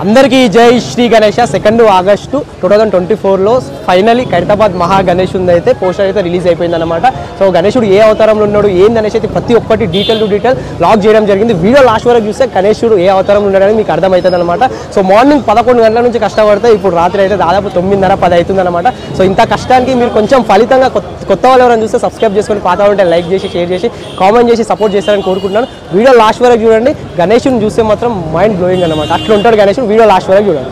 అందరికీ జై Shri Ganesha. 2 August 2024లో finally Khairatabad మహా గణేష్ అయితే పోస్టర్ అయితే రిలీజ్ అయిపోయింది అనమాట. సో గణేశుడు ఏ అవతారంలో ఉన్నాడు ఏంది అనేసి అయితే ప్రతి ఒక్కటి డీటెయిల్ టు డీటెయిల్ లాగ్ చేయడం జరిగింది. వీడియో లాస్ట్ వరకు చూస్తే గణేశుడు ఏ అవతారంలో ఉన్నాడని మీకు అర్థమవుతుంది అనమాట. సో మార్నింగ్ 11 గంటల నుంచి కష్టపడితే ఇప్పుడు రాత్రి అయితే దాదాపు 9:30-10 అవుతుంది అనమాట. సో ఇంత కష్టానికి మీరు కొంచెం ఫలితంగా కొత్త వాళ్ళు ఎవరైనా చూస్తే సబ్స్క్రైబ్ చేసుకొని, పాత ఉంటే లైక్ చేసి, షేర్ చేసి, కామెంట్ చేసి సపోర్ట్ చేస్తారని కోరుకుంటున్నాను. వీడియో లాస్ట్ వరకు చూడండి. గణేశుని చూస్తే మాత్రం మైండ్ బ్లోయింగ్ అనమాట. అట్లా ఉంటాడు గణేశుడు. వీడియో లాస్ట్ వరకు చూడండి.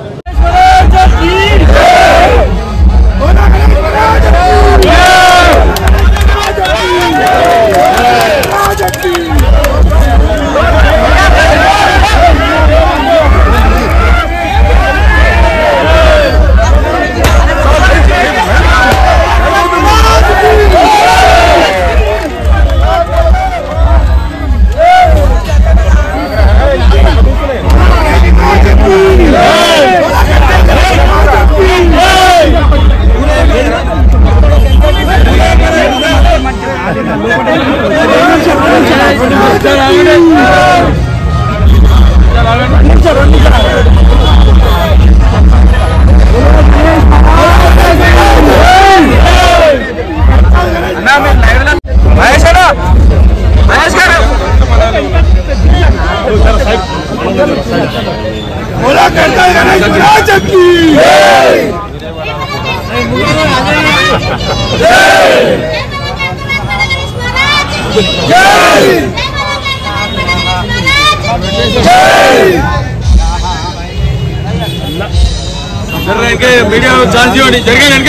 మీడియా ఛాన్స్ ఇవ్వండి. జరగండి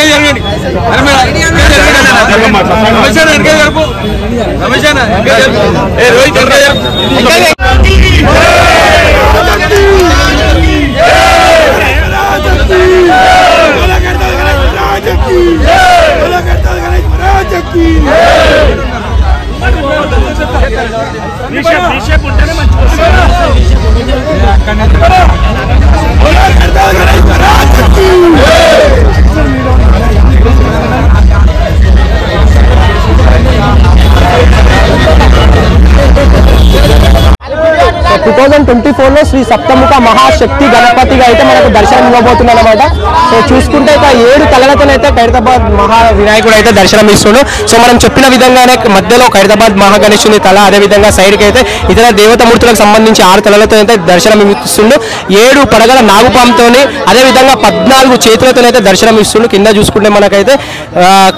సో 2024లో శ్రీ సప్తముఖ మహాశక్తి గణపతిగా అయితే మనకు దర్శనం ఇవ్వబోతుంది అనమాట. సో చూసుకుంటే ఇక 7 తలలతోనైతే ఖైరతాబాద్ మహా వినాయకుడు అయితే దర్శనం ఇస్తుండు. సో మనం చెప్పిన విధంగానే మధ్యలో ఖైరతాబాద్ మహా గణేశుని తల, అదేవిధంగా సైడ్కి అయితే ఇతర దేవతామూర్తులకు సంబంధించి 6 తలలతో అయితే దర్శనం ఇస్తుండు. 7 పడగల నాగుపాంతో, అదేవిధంగా 14 చేతులతోనైతే దర్శనం ఇస్తుండు. కింద చూసుకుంటే మనకైతే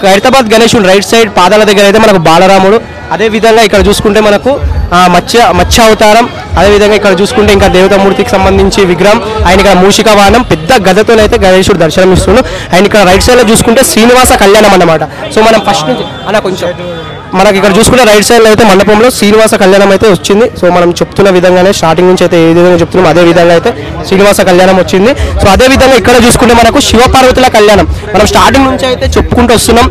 ఖైరతాబాద్ గణేశుడు రైట్ సైడ్ పాదాల దగ్గర అయితే మనకు బాలరాముడు, అదేవిధంగా ఇక్కడ చూసుకుంటే మనకు మత్స్య అవతారం, అదేవిధంగా ఇక్కడ చూసుకుంటే ఇంకా దేవతామూర్తికి సంబంధించి విగ్రహం, ఆయన ఇక్కడ మూషిక వాహనం పెద్ద గదతోనైతే గణేశుడు దర్శనం ఇస్తుండు. ఆయన ఇక్కడ రైట్ సైడ్ లో చూసుకుంటే శ్రీనివాస కళ్యాణం అన్నమాట. సో మనం ఫస్ట్ నుంచి కొంచెం మనకి ఇక్కడ చూసుకుంటే రైట్ సైడ్ లో అయితే మండపంలో శ్రీనివాస కళ్యాణం అయితే వచ్చింది. సో మనం చెప్తున్న విధంగానే స్టార్టింగ్ నుంచి అయితే ఏ విధంగా చెప్తున్నాం అదే విధంగా అయితే శ్రీనివాస కళ్యాణం వచ్చింది. సో అదే విధంగా ఇక్కడ చూసుకుంటే మనకు శివపార్వతుల కళ్యాణం మనం స్టార్టింగ్ నుంచి అయితే చెప్పుకుంటూ వస్తున్నాం.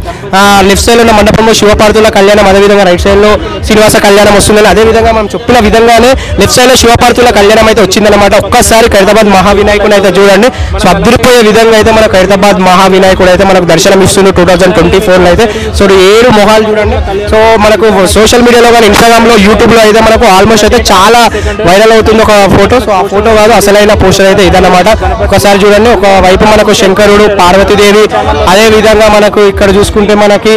లెఫ్ట్ సైడ్ ఉన్న మండపంలో శివపార్వతుల కళ్యాణం, అదేవిధంగా రైట్ సైడ్ లో శ్రీనివాస కళ్యాణం వస్తుందని, అదేవిధంగా మనం చెప్పిన విధంగానే లెఫ్ట్ సైడ్ లో శివపార్వతుల కళ్యాణం అయితే వచ్చిందనమాట. ఒక్కసారి ఖైరతాబాద్ మహావినాయకుడు అయితే చూడండి. సో అద్దరిపోయే విధంగా అయితే మన ఖైరతాబాద్ మహావినాయకుడు అయితే మనకు దర్శనం ఇస్తుంది 2024లో అయితే. సో 7 మొహాలు చూడండి. సో మనకు సోషల్ మీడియాలో కానీ, ఇన్స్టాగ్రామ్ లో, యూట్యూబ్ లో అయితే మనకు ఆల్మోస్ట్ అయితే చాలా వైరల్ అవుతుంది ఒక ఫోటో. సో ఆ ఫోటో కాదు, అసలైన పోస్టర్ అయితే ఇదన్నమాట. ఒకసారి చూడండి. ఒక వైపు మనకు శంకరుడు, పార్వతీదేవి, అదే విధంగా మనకు ఇక్కడ చూసుకుంటే మనకి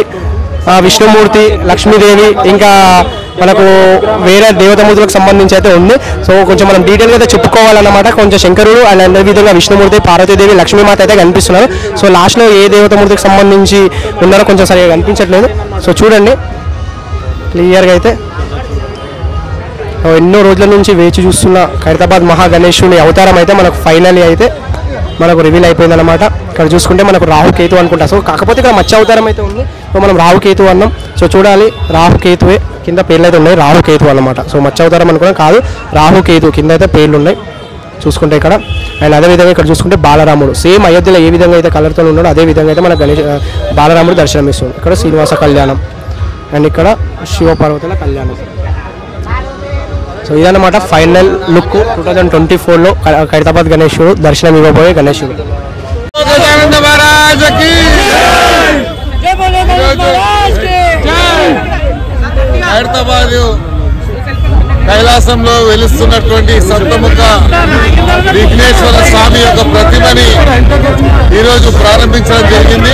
విష్ణుమూర్తి, లక్ష్మీదేవి, ఇంకా మనకు వేరే దేవతామూర్తులకు సంబంధించి అయితే ఉంది. సో కొంచెం మనం డీటెయిల్గా అయితే చెప్పుకోవాలన్నమాట. కొంచెం శంకరుడు, అదే విధంగా విష్ణుమూర్తి, పార్వతీదేవి, లక్ష్మీమాత అయితే కనిపిస్తున్నారు. సో లాస్ట్లో ఏ దేవతామూర్తికి సంబంధించి ఉన్నారో కొంచెం సరిగా కనిపించట్లేదు. సో చూడండి క్లియర్గా అయితే. ఎన్నో రోజుల నుంచి వేచి చూస్తున్న ఖైరతాబాద్ మహా గణేశుని అవతారం అయితే మనకు ఫైనలీ అయితే మనకు రివీల్ అయిపోయిందన్నమాట. ఇక్కడ చూసుకుంటే మనకు రాహుకేతు అనుకుంటా. సో కాకపోతే ఇక్కడ మత్స్య అవతారం అయితే ఉంది. సో మనం రాహుకేతు అన్నాం. సో చూడాలి, రాహుకేతువే కింద పేర్లు అయితే ఉన్నాయి, రాహుకేతు అన్నమాట. సో మత్స్య అవతారం అనుకున్నాం కాదు, రాహుకేతు కింద అయితే పేర్లు ఉన్నాయి చూసుకుంటే ఇక్కడ. అండ్ అదేవిధంగా ఇక్కడ చూసుకుంటే బాలరాముడు సేమ్ అయోధ్యలో ఏ విధంగా అయితే కలర్తో ఉన్నాడో అదే విధంగా అయితే మన బాలరాముడు దర్శనం ఇస్తుంది. ఇక్కడ శ్రీనివాస కళ్యాణం అండ్ ఇక్కడ శివపార్వతుల కళ్యాణం. సో ఇదన్నమాట ఫైనల్ లుక్ 2024లో ఖైరతాబాద్ గణేశుడు దర్శనం ఇవ్వబోయే గణేశుడు. ఖైరతాబాద్ కైలాసంలో వెలుస్తున్నటువంటి సప్తముఖ విఘ్నేశ్వర స్వామి స్వామి యొక్క ప్రతిమని ఈరోజు ప్రారంభించడం జరిగింది.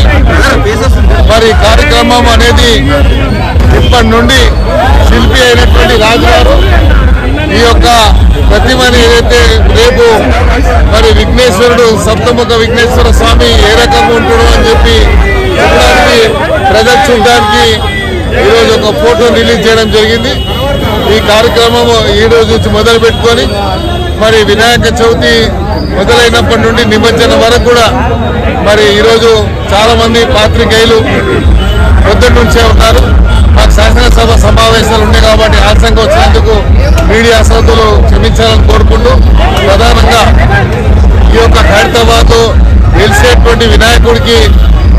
మరి కార్యక్రమం అనేది ఇప్పటి నుండి శిల్పి అయినటువంటి రాజు గారు ఈ యొక్క ప్రతిమని ఏదైతే రేపు మరి విఘ్నేశ్వరుడు సప్తముఖ విఘ్నేశ్వర స్వామి ఏ రకంగా ఉంటాడు అని చెప్పి చూడడానికి ప్రజలు చూడడానికి ఈరోజు ఒక ఫోటో రిలీజ్ చేయడం జరిగింది. ఈ కార్యక్రమం ఈ రోజు నుంచి మొదలు పెట్టుకొని మరి వినాయక చవితి మొదలైనప్పటి నుండి నిమజ్జనం వరకు కూడా మరి ఈరోజు చాలా మంది పాత్రికేయులు పొద్దున్న నుంచే ఉన్నారు. మాకు శాసనసభ సమావేశాలు ఉన్నాయి కాబట్టి ఆలస్యంగా వచ్చినందుకు మీడియా సోదరులు క్షమించాలని కోరుకుంటూ ప్రధానంగా ఈ యొక్క హైదరాబాద్ గెలిచేటువంటి వినాయకుడికి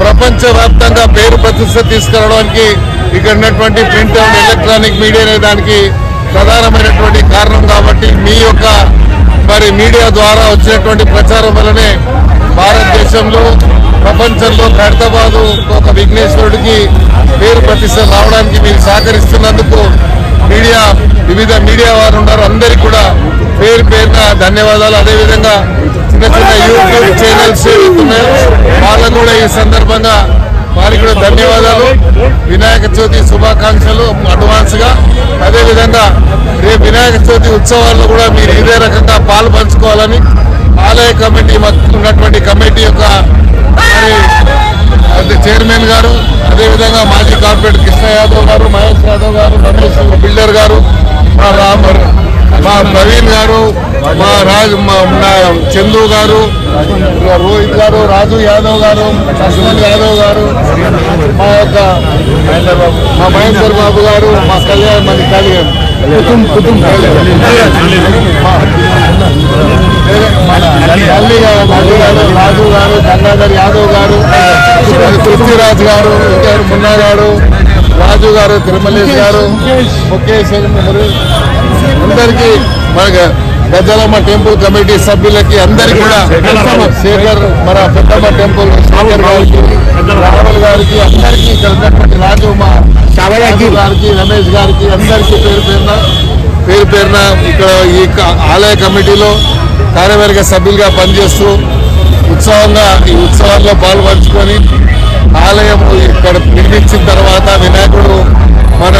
ప్రపంచవ్యాప్తంగా పేరు ప్రతిష్ట తీసుకురావడానికి ఇక్కడ ఉన్నటువంటి ప్రింట్ అండ్ ఎలక్ట్రానిక్ మీడియా అనే దానికి ప్రధానమైనటువంటి కారణం. కాబట్టి మీ యొక్క మరి మీడియా ద్వారా వచ్చినటువంటి ప్రచారం వల్లనే భారతదేశంలో ప్రపంచంలో హైదరాబాద్ ఒక విఘ్నేశ్వరుడికి పేరు ప్రతిష్ట రావడానికి మీరు సహకరిస్తున్నందుకు వివిధ మీడియా వారు ఉన్నారు, అందరికీ కూడా పేరు పేరున ధన్యవాదాలు. అదేవిధంగా చిన్న చిన్న యూట్యూబ్ ఛానల్స్ ఉన్నాయో వాళ్ళకు కూడా ఈ సందర్భంగా వారికి కూడా ధన్యవాదాలు. వినాయక చవితి శుభాకాంక్షలు అడ్వాన్స్ గా. అదేవిధంగా రేపు వినాయక చవితి ఉత్సవాల్లో కూడా మీరు ఇదే రకంగా పాలు పంచుకోవాలని ఆలయ కమిటీ ఉన్నటువంటి కమిటీ యొక్క మరి చైర్మన్ గారు, అదేవిధంగా మాజీ కార్పొరేటర్ కృష్ణ యాదవ్ గారు, మహేష్ యాదవ్ గారు, రమేష్ బిల్డర్ గారు, మా ప్రవీణ్ గారు, మా చందు గారు, రోహిత్ గారు, రాజు యాదవ్ గారు, లక్ష్మణ్ యాదవ్ గారు, మా మహేశ్వర్ బాబు గారు, మా కళ్యాణ్ మన కళ్యాణ్ రాజు గారు, గంగాధర్ యాదవ్ గారు, పృథ్వీరాజ్ గారు, మున్నా గారు, రాజు గారు, తిరుమలేష్ గారు, ముఖేష్ అందరికీ మన గద్దలమ్మ టెంపుల్ కమిటీ సభ్యులకి అందరికీ కూడా శేఖర్ మన పెద్దమ్మ టెంపుల్ శేఖర్ గారికి, రాహుల్ గారికి, అందరికీ ఇక్కడ ఉన్నటువంటి రాజు మా గారికి, రమేష్ గారికి అందరికీ పేరు పేరున ఇక్కడ ఈ ఆలయ కమిటీలో కార్యవర్గ సభ్యులుగా పనిచేస్తూ ఈ ఉత్సవాల్లో పాల్పంచుకొని ఆలయం ఇక్కడ నిర్మించిన తర్వాత వినాయకుడు మన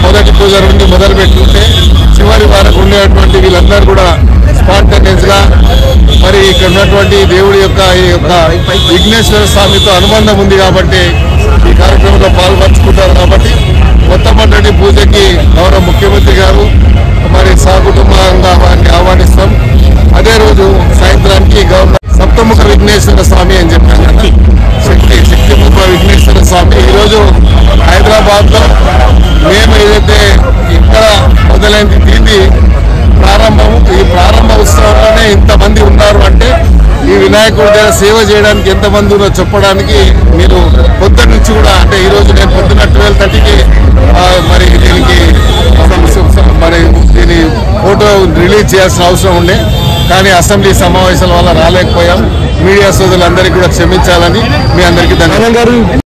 మొదటి పూజ నుండి మొదలు పెట్టుకుంటే చివరి వరకు ఉండేటువంటి వీళ్ళందరూ కూడా స్పాంటేనియస్ గా మరి ఇక్కడ ఉన్నటువంటి దేవుడి యొక్క ఈ యొక్క విఘ్నేశ్వర స్వామితో అనుబంధం ఉంది కాబట్టి ఈ కార్యక్రమంలో పాల్పంచుకుంటారు. కాబట్టి మొట్టమొదటి పూజకి గౌరవ ముఖ్యమంత్రి గారు మరి సహకుటుంబంగా వారిని ఆహ్వానిస్తాం. అదే రోజు సాయంత్రానికి గవర్నర్ సప్తముఖ విఘ్నేశ్వర స్వామి అని చెప్పాను కదా, శక్తిముఖ విఘ్నేశ్వర స్వామి ఈరోజు హైదరాబాద్ లో మేము ఏదైతే ఇక్కడ మొదలైంది దీన్ని ఈ ప్రారంభ ఉత్సవంలోనే ఇంతమంది ఉన్నారు అంటే ఈ వినాయకుడి దగ్గర సేవ చేయడానికి ఎంతమంది ఉన్నారో చెప్పడానికి మీరు పొద్దున్న నుంచి కూడా అంటే ఈ రోజు నేను పొద్దున్న 12:30కి మరి దీని ఫోటో రిలీజ్ చేయాల్సిన అవసరం ఉండే, కానీ అసెంబ్లీ సమావేశాల వల్ల రాలేకపోయాం. మీడియా సోదరులందరికీ కూడా క్షమించాలని మీ అందరికీ ధన్యవాదాలు.